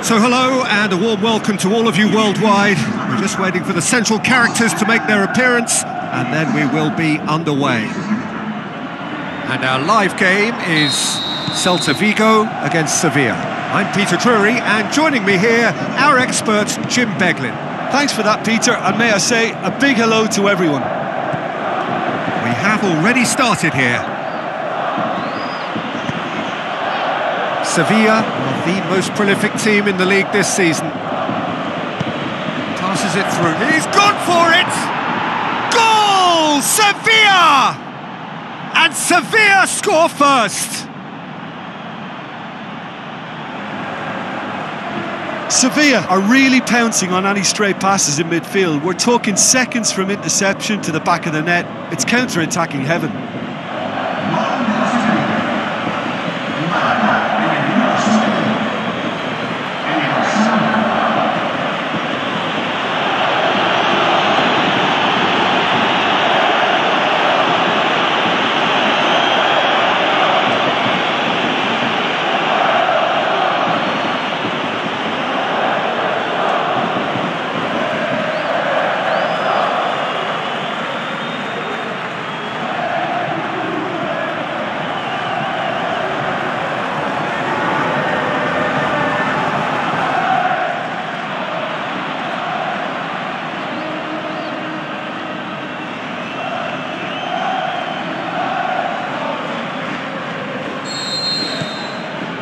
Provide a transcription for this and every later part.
So hello and a warm welcome to all of you worldwide. We're just waiting for the central characters to make their appearance and then we will be underway. And our live game is Celta Vigo against Sevilla. I'm Peter Drury and joining me here, our expert Jim Beglin. Thanks for that, Peter, and may I say a big hello to everyone. We have already started here. Sevilla are the most prolific team in the league this season. Passes it through. He's gone for it! Goal! Sevilla! And Sevilla score first! Sevilla are really pouncing on any stray passes in midfield. We're talking seconds from interception to the back of the net. It's counter-attacking heaven.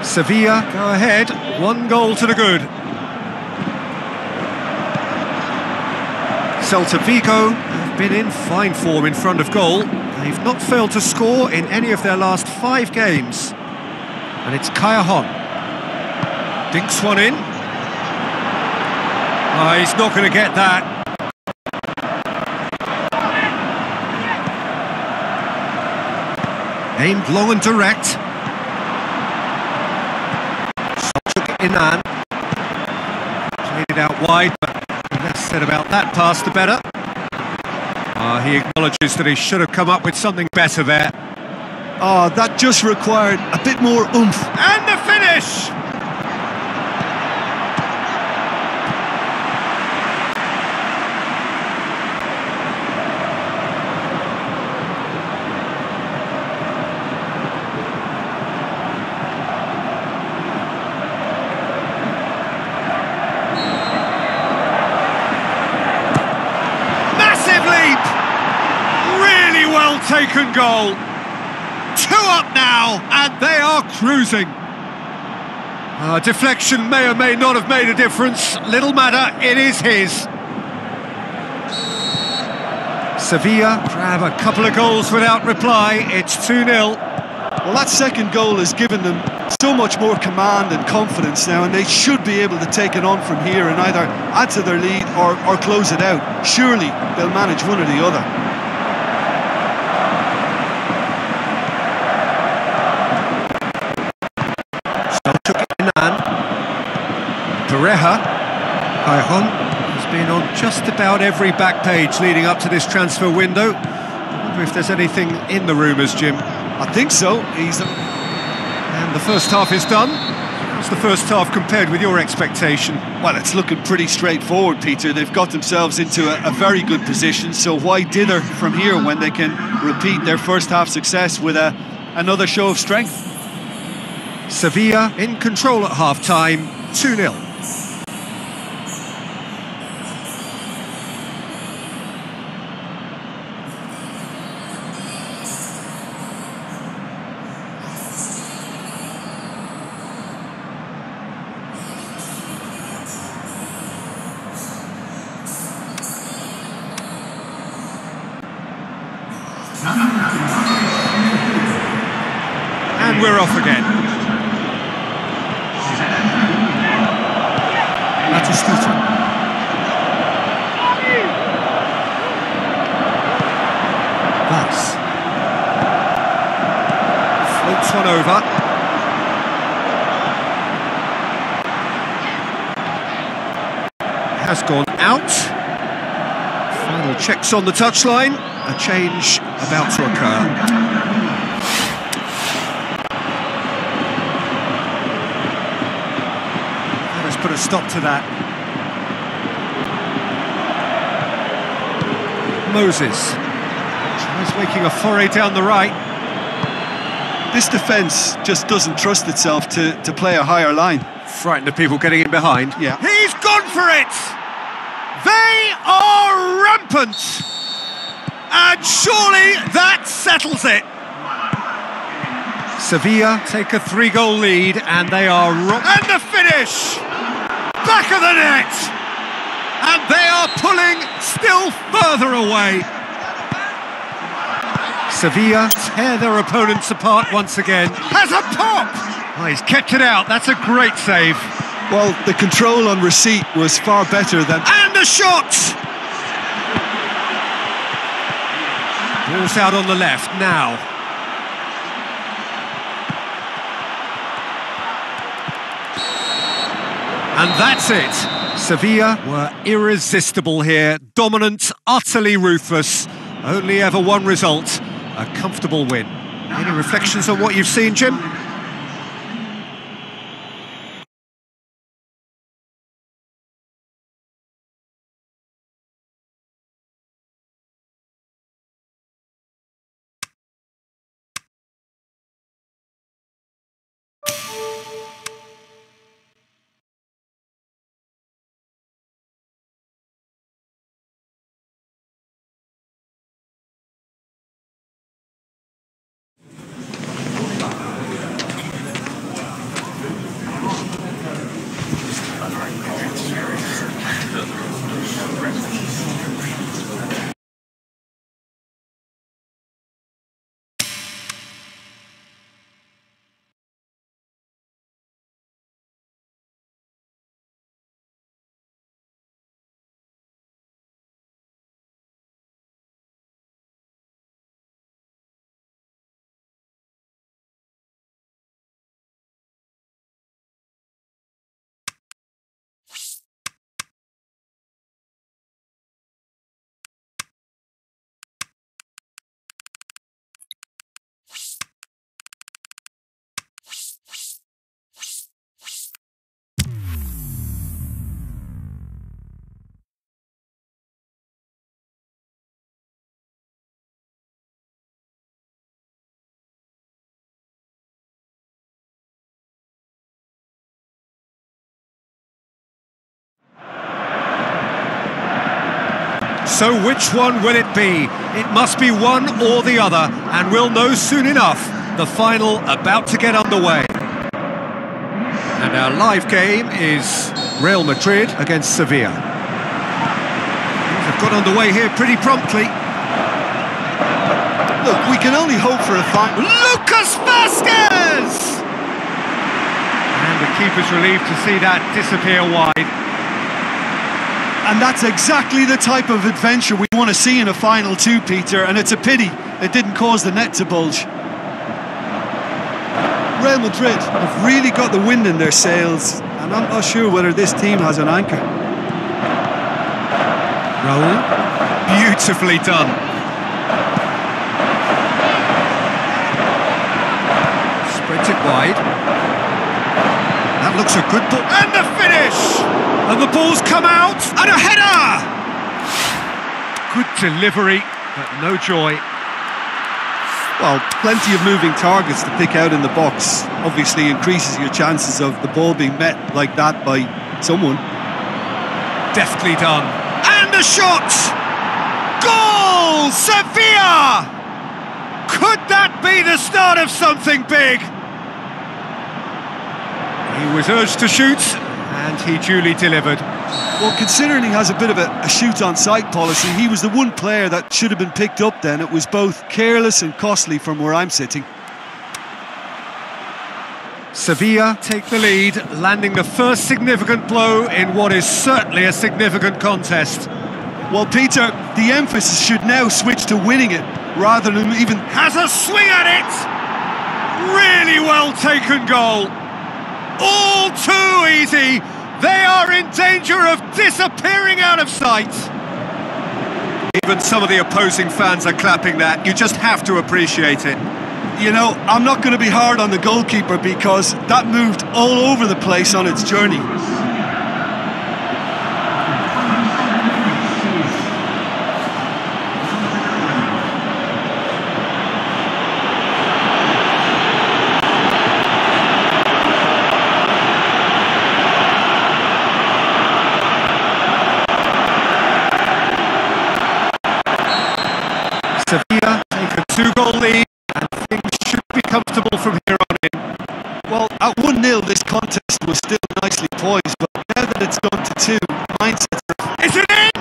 Sevilla go ahead, 1 goal to the good. Celta Vigo have been in fine form in front of goal. They've not failed to score in any of their last 5 games. And it's Callejon. Dinks one in. Oh, he's not going to get that. Aimed long and direct. Inan. Played it out wide, but the less said about that pass, the better. He acknowledges that he should have come up with something better there. Oh, that just required a bit more oomph. And the finish! Taken goal. 2 up now, and they are cruising. Deflection may or may not have made a difference. Little matter, it is his. Sevilla grab a couple of goals without reply. It's 2-0. Well, that second goal has given them so much more command and confidence now, and they should be able to take it on from here and either add to their lead or close it out. Surely they'll manage one or the other. Pareja. Callejon has been on just about every back page leading up to this transfer window. I wonder if there's anything in the rumours, Jim. I think so. And the first half is done. How's the first half compared with your expectation? Well, it's looking pretty straightforward, Peter. They've got themselves into a very good position, so why dither from here when they can repeat their first half success with another show of strength? Sevilla in control at half-time, 2-0. And we're off again. Batistuta. Vaz. Floats one over. Has gone out. Final checks on the touchline. A change about to occur. put a stop to that. Moses tries making a foray down the right. This defence just doesn't trust itself to play a higher line. Frightened of people getting in behind. Yeah. He's gone for it! They are rampant! And surely that settles it! Sevilla take a 3-goal lead and they are... And the finish! Back of the net! And they are pulling still further away. Sevilla tear their opponents apart once again. Has a pop! Oh, he's kept it out, that's a great save. Well, the control on receipt was far better than... And a shot! Ball's out on the left now. And that's it. Sevilla were irresistible here. Dominant, utterly ruthless. Only ever one result. A comfortable win. Any reflections on what you've seen, Jim? So which one will it be? It must be one or the other, and we'll know soon enough. The final about to get underway. And our live game is Real Madrid against Sevilla. Things have got underway here pretty promptly. Look, we can only hope for a final. Lucas Vázquez! And the keeper's relieved to see that disappear wide. And that's exactly the type of adventure we want to see in a final too, Peter, and it's a pity it didn't cause the net to bulge. Real Madrid have really got the wind in their sails, and I'm not sure whether this team has an anchor. Raul, beautifully done. Spreads it wide. That looks a good ball. And the finish! And the ball's come out, and a header! Good delivery, but no joy. Well, plenty of moving targets to pick out in the box. Obviously increases your chances of the ball being met like that by someone. Deftly done. And a shot! Goal! Sevilla! Could that be the start of something big? He was urged to shoot, and he duly delivered. Well, considering he has a bit of a shoot-on-sight policy, he was the one player that should have been picked up then. It was both careless and costly from where I'm sitting. Sevilla take the lead, landing the first significant blow in what is certainly a significant contest. Well, Peter, the emphasis should now switch to winning it, rather than even... Has a swing at it! Really well taken goal. All too easy. They are in danger of disappearing out of sight. Even some of the opposing fans are clapping that. You just have to appreciate it. You know, I'm not going to be hard on the goalkeeper because that moved all over the place on its journey. comfortable from here on in? Well, at 1-0 this contest was still nicely poised, but now that it's gone to 2, mindsets are... Is it in?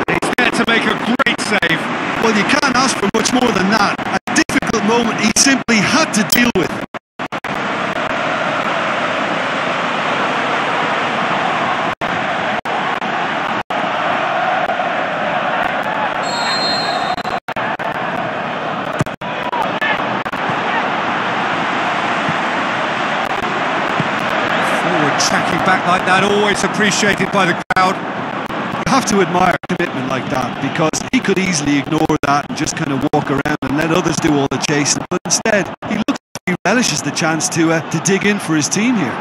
He's there to make a great save. Well, you can't ask for much more than that. A difficult moment he simply had to deal with. Tracking back like that, always appreciated by the crowd. You have to admire commitment like that, because he could easily ignore that and just kind of walk around and let others do all the chasing. But instead, he looks like he relishes the chance to dig in for his team here.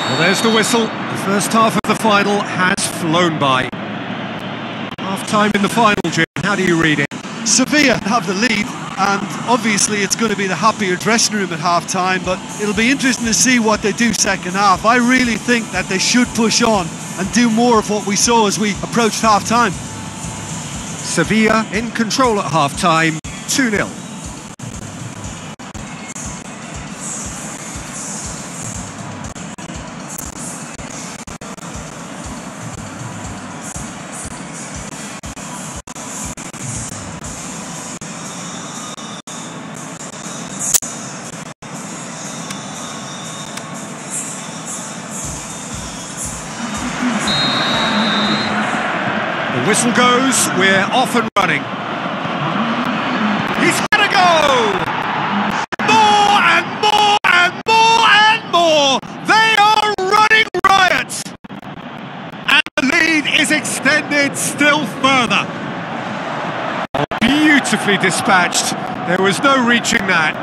Well, there's the whistle. The first half of the final has flown by. Half-time in the final, Jim. How do you read it? Sevilla have the lead, and obviously it's going to be the happier dressing room at half-time, but it'll be interesting to see what they do second half. I really think that they should push on and do more of what we saw as we approached half-time. Sevilla in control at half-time, 2-0. The whistle goes, we're off and running. He's had a go! More and more and more and more! They are running riot! And the lead is extended still further. Beautifully dispatched. There was no reaching that.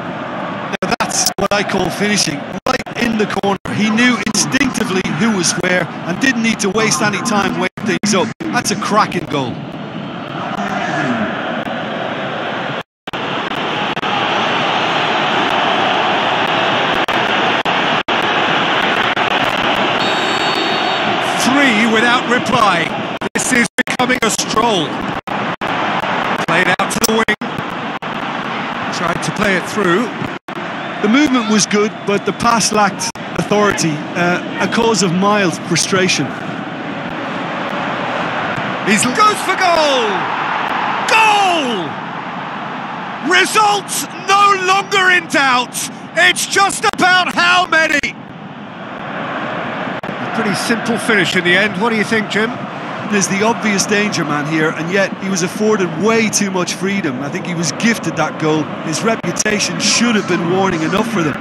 Now that's what I call finishing. Right in the corner. He knew instinctively who was where and didn't need to waste any time weighing things up. That's a cracking goal. Three without reply. This is becoming a stroll. Played out to the wing. Tried to play it through. The movement was good, but the pass lacked authority, a cause of mild frustration. He goes for goal! Goal! Results no longer in doubt. It's just about how many. A pretty simple finish in the end. What do you think, Jim? There's the obvious danger man here, and yet he was afforded way too much freedom. I think he was gifted that goal. His reputation should have been warning enough for them.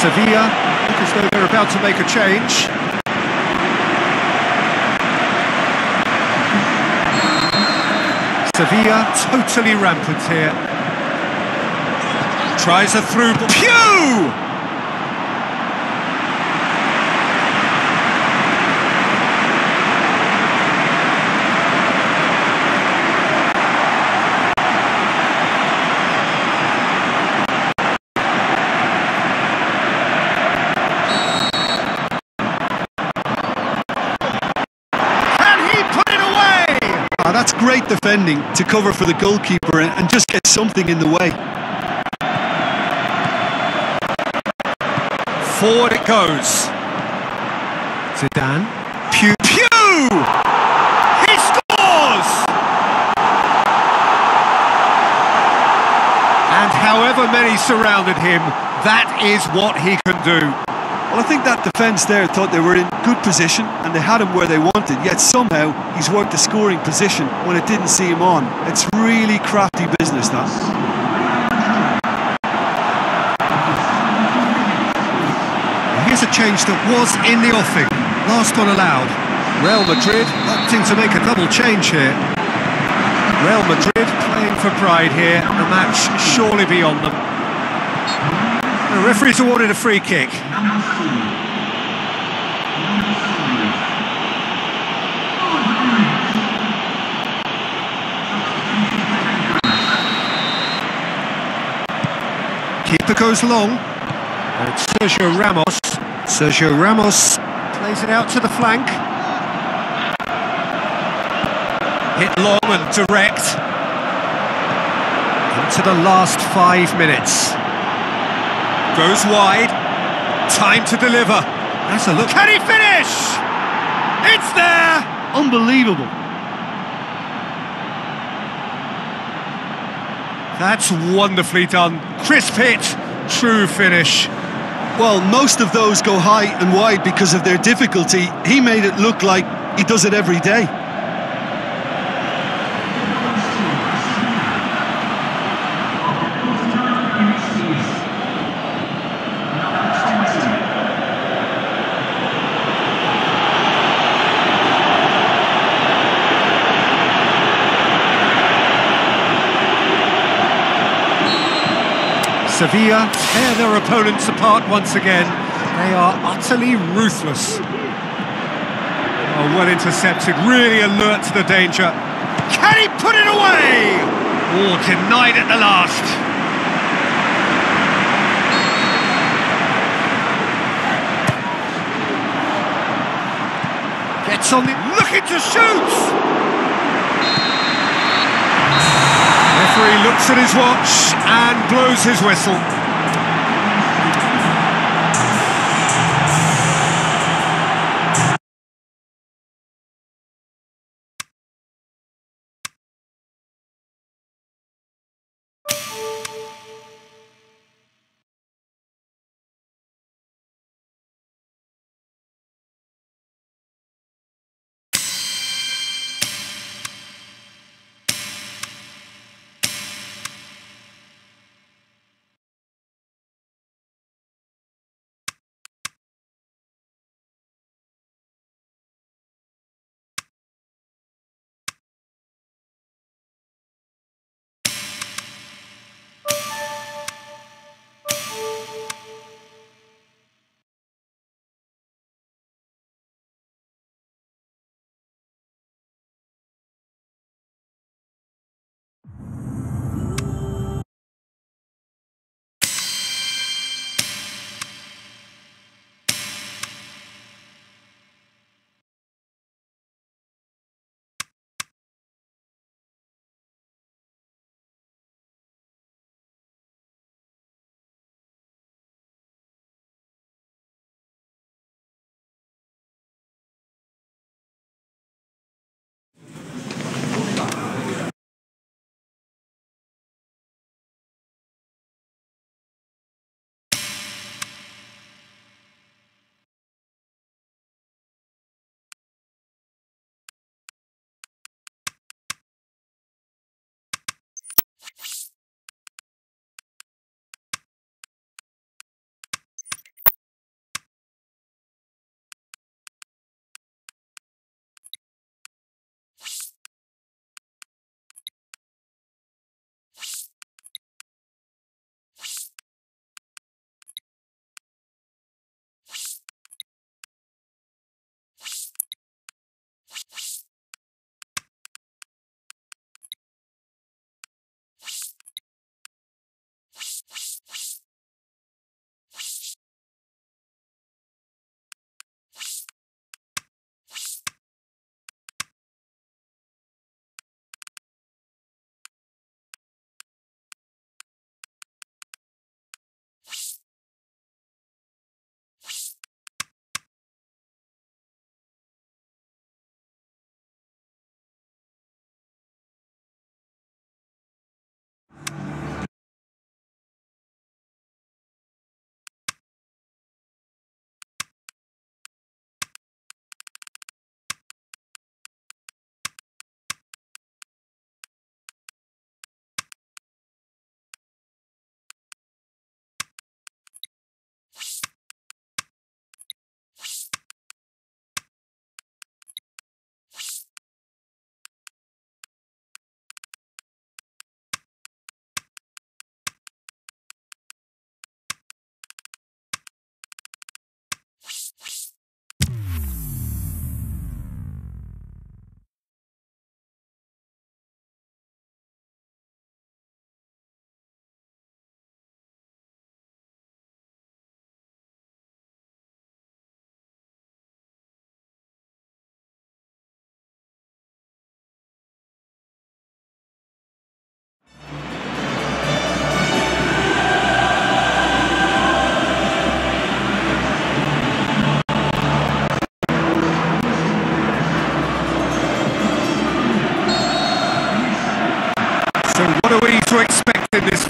Sevilla look as though they're about to make a change. Sevilla totally rampant here. Tries a through, but Pew! That's great defending to cover for the goalkeeper and just get something in the way. Forward it goes. Zidane. Pew! He scores! And however many surrounded him, that is what he can do. Well, I think that defence there thought they were in good position and they had him where they wanted, yet somehow he's worked a scoring position when it didn't see him on. It's really crafty business, that. Here's a change that was in the offing. Last one allowed. Real Madrid opting to make a double change here. Real Madrid playing for pride here. The match surely beyond them. The referee's awarded a free kick. Keeper goes long. And it's Sergio Ramos. Sergio Ramos plays it out to the flank. Hit long and direct. Into the last 5 minutes. Goes wide. Time to deliver. That's a look. Can he finish? It's there! Unbelievable. That's wonderfully done. Crisp hit, true finish. Well, most of those go high and wide because of their difficulty. He made it look like he does it every day. Sevilla tear their opponents apart once again. They are utterly ruthless. Oh, well intercepted, really alert to the danger. Can he put it away? Oh, denied at the last. Gets on the... looking to shoot! Referee looks at his watch and blows his whistle.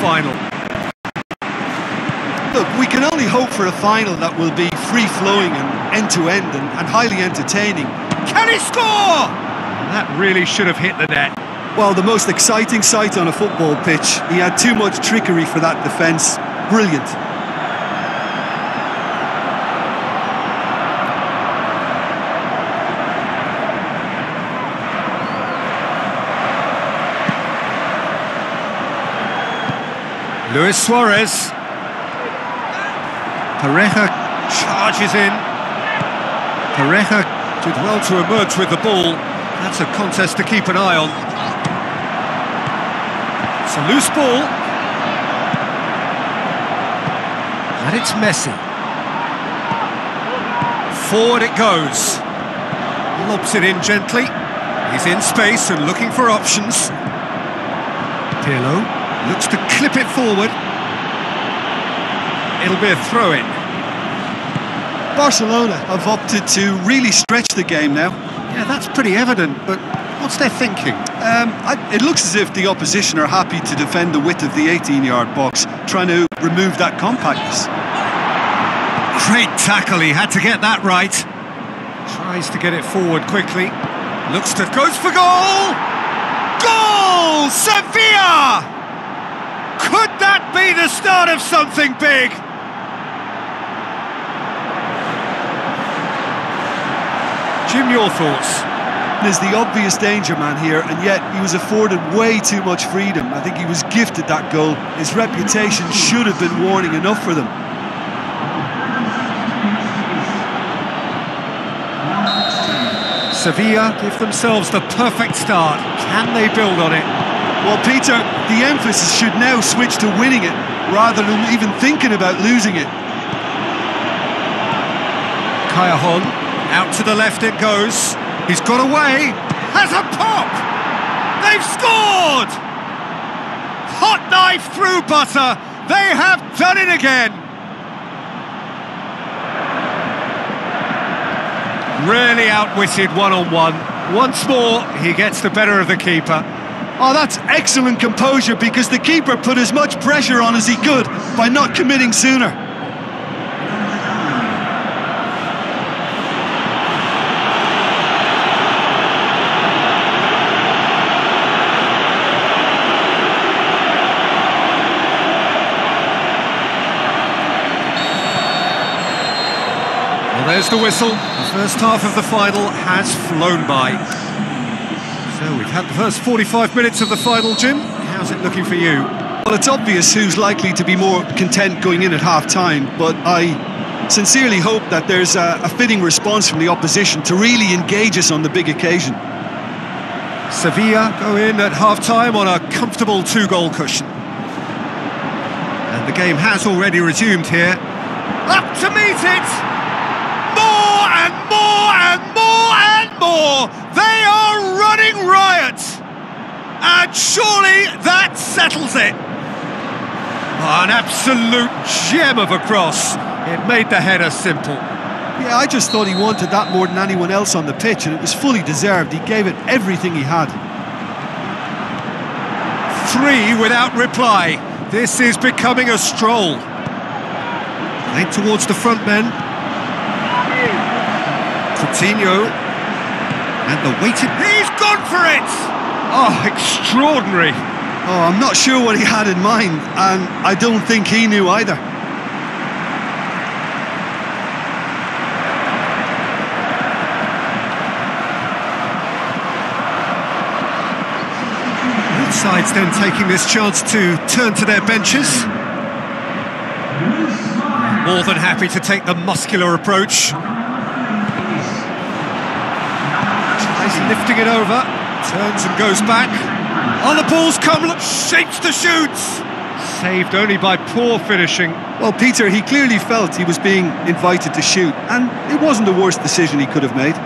final. Look, we can only hope for a final that will be free-flowing and end-to-end and highly entertaining. Can he score? That really should have hit the net. Well, the most exciting sight on a football pitch. He had too much trickery for that defence. Brilliant. Luis Suarez. Pareja charges in. Pareja did well to emerge with the ball. That's a contest to keep an eye on. It's a loose ball. And it's Messi. Forward it goes. Lobs it in gently. He's in space and looking for options. Pirlo looks to clip it forward. It'll be a throw-in. Barcelona have opted to really stretch the game now. Yeah, that's pretty evident, but what's their thinking? It looks as if the opposition are happy to defend the width of the 18-yard box, trying to remove that compactness. Great tackle, he had to get that right. Tries to get it forward quickly. Goes for goal! Goal! Sevilla! Could that be the start of something big? Jim, your thoughts? There's the obvious danger man here, and yet he was afforded way too much freedom. I think he was gifted that goal. His reputation should have been warning enough for them. Sevilla give themselves the perfect start. Can they build on it? Well, Peter, the emphasis should now switch to winning it, rather than even thinking about losing it. Callejon, out to the left it goes. He's got away, has a pop! They've scored! Hot knife through butter, they have done it again! Really outwitted one-on-one. Once more, he gets the better of the keeper. Oh, that's excellent composure, because the keeper put as much pressure on as he could by not committing sooner. Well, there's the whistle. The first half of the final has flown by. So we've had the first 45 minutes of the final, Jim. How's it looking for you? Well, it's obvious who's likely to be more content going in at half-time, but I sincerely hope that there's a fitting response from the opposition to really engage us on the big occasion. Sevilla go in at half-time on a comfortable 2-goal cushion. And the game has already resumed here. Up to meet it! More and more and more and more! They are running riot! And surely that settles it! Oh, an absolute gem of a cross. It made the header simple. Yeah, I just thought he wanted that more than anyone else on the pitch, and it was fully deserved. He gave it everything he had. 3 without reply. This is becoming a stroll. Played towards the front men. Coutinho. And the weighted... He's gone for it! Oh, extraordinary. Oh, I'm not sure what he had in mind, and I don't think he knew either. Both sides then taking this chance to turn to their benches. More than happy to take the muscular approach. Tries lifting it over, turns and goes back. On the balls come, shapes to shoot. Saved only by poor finishing. Well, Peter, he clearly felt he was being invited to shoot, and it wasn't the worst decision he could have made.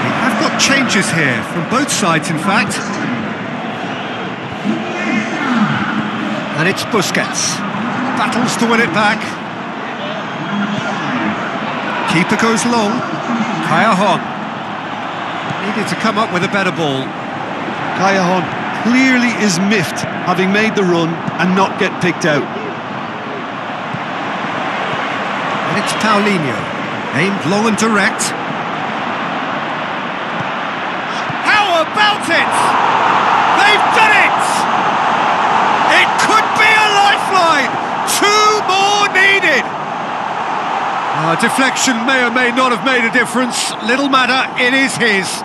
We have got changes here, from both sides in fact. And it's Busquets. Battles to win it back. Keeper goes long. Callejon needed to come up with a better ball. Callejon clearly is miffed, having made the run and not get picked out. And it's Paulinho, aimed long and direct. How about it? They've done it! It could be a lifeline! 2 more needed! Deflection may or may not have made a difference. Little matter, it is his.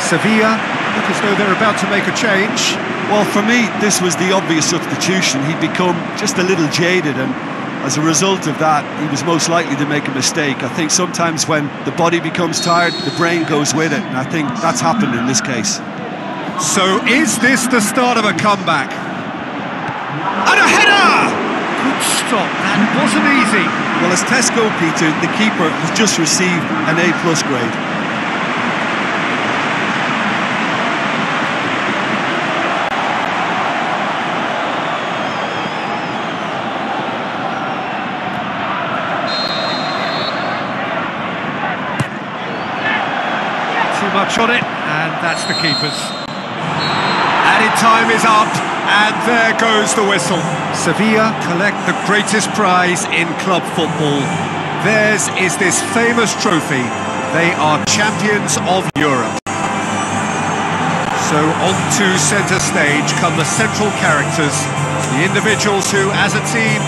Sevilla look as though they're about to make a change. Well, for me, this was the obvious substitution. He'd become just a little jaded, and as a result of that, he was most likely to make a mistake. I think sometimes when the body becomes tired, the brain goes with it, and I think that's happened in this case. So is this the start of a comeback? And a header! Good stop, that wasn't easy. Well, as tests go, Peter, the keeper has just received an A+ grade. Much on it, and that's the keeper's. Added time is up, and there goes the whistle. Sevilla collect the greatest prize in club football. Theirs is this famous trophy. They are champions of Europe. So onto centre stage come the central characters, the individuals who, as a team,